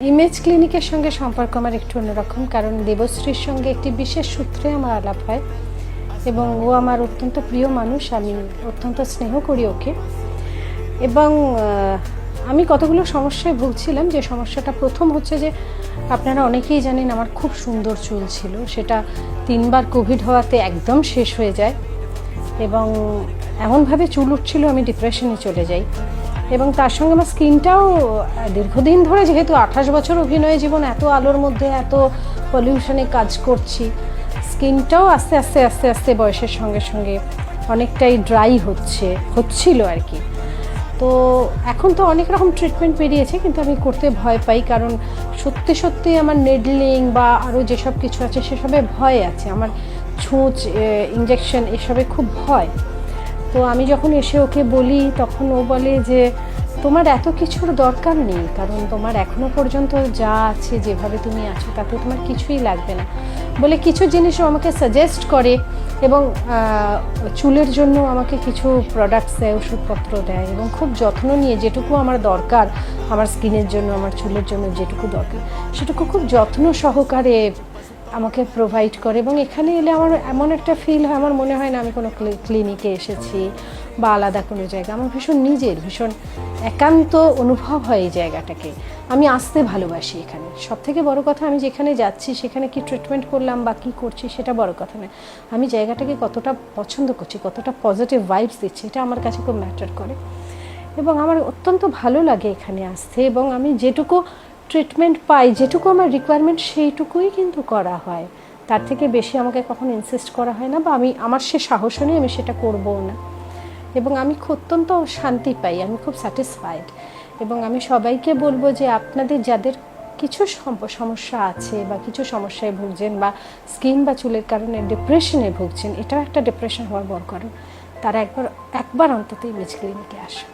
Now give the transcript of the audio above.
Image ক্লিনিকের সঙ্গে সম্পর্ক আমার একটু অন্যরকম, কারণ দেবশ্রীর সঙ্গে একটি বিশেষ সূত্রে আমার আলাপ হয় এবং ও আমার অত্যন্ত প্রিয় মানুষ। আমি অত্যন্ত স্নেহ করি ওকে। এবং আমি কতগুলো সমস্যায় ভুগছিলাম। যে সমস্যাটা প্রথম হচ্ছে যে, আপনারা অনেকেই জানেন আমার খুব সুন্দর চুল ছিল, সেটা 3বার কোভিড হওয়াতে একদম শেষ হয়ে যায় এবং এমনভাবে চুল উঠছিল আমি ডিপ্রেশনে চলে যাই। এবং তার সঙ্গে আমার স্কিনটাও দীর্ঘদিন ধরে, যেহেতু 28 বছর অভিনয় জীবন, এত আলোর মধ্যে এত পলিউশনে কাজ করছি, স্কিনটাও আস্তে আস্তে আস্তে আস্তে বয়সের সঙ্গে সঙ্গে অনেকটাই ড্রাই হচ্ছিল আর কি। তো এখন তো অনেক রকম ট্রিটমেন্ট বেরিয়েছে, কিন্তু আমি করতে ভয় পাই, কারণ সত্যি সত্যি আমার নেডলিং বা আরও যেসব কিছু আছে সেসবে ভয় আছে। আমার ছুঁচ, ইঞ্জেকশন এসবে খুব ভয়। তো আমি যখন এসে ওকে বলি, তখন ও বলে যে তোমার এত কিছুর দরকার নেই, কারণ তোমার এখনো পর্যন্ত যা আছে, যেভাবে তুমি আছো, তাতে তোমার কিছুই লাগবে না বলে কিছু জিনিসও আমাকে সাজেস্ট করে এবং চুলের জন্য আমাকে কিছু প্রোডাক্টস দেয়, ওষুধপত্র দেয় এবং খুব যত্ন নিয়ে যেটুকু আমার দরকার, আমার স্কিনের জন্য, আমার চুলের জন্য যেটুকু দরকার, সেটুকু খুব যত্ন সহকারে আমাকে প্রোভাইড করে। এবং এখানে এলে আমার এমন একটা ফিল হয়, আমার মনে হয় না আমি কোনো ক্লিনিকে এসেছি বা আলাদা কোনো জায়গা। আমার ভীষণ একান্ত অনুভব হয় এই জায়গাটাকে। আমি আসতে ভালোবাসি এখানে। সবথেকে বড় কথা, আমি যেখানে যাচ্ছি সেখানে কি ট্রিটমেন্ট করলাম বা কী করছি সেটা বড় কথা নয়, আমি জায়গাটাকে কতটা পছন্দ করছি, কতটা পজিটিভ ভাইবস দিচ্ছি, এটা আমার কাছে খুব ম্যাটার করে। এবং আমার অত্যন্ত ভালো লাগে এখানে আসতে। এবং আমি যেটুকু ট্রিটমেন্ট পাই, যেটুকু আমার রিকোয়ারমেন্ট, সেইটুকুই কিন্তু করা হয়। তার থেকে বেশি আমাকে কখনো ইনসিস্ট করা হয় না, বা আমার সে সাহসও নেই, আমি সেটা করবও না। এবং আমি অত্যন্ত শান্তি পাই, আমি খুব স্যাটিসফাইড। এবং আমি সবাইকে বলবো যে আপনাদের যাদের কিছু সমস্যা আছে বা কিছু সমস্যায় ভুগছেন, বা স্কিন বা চুলের কারণে ডিপ্রেশনে ভুগছেন, এটাও একটা ডিপ্রেশন হওয়ার বড় কারণ, তারা একবার অন্তত ইমেজ ক্লিনিকে আসুন।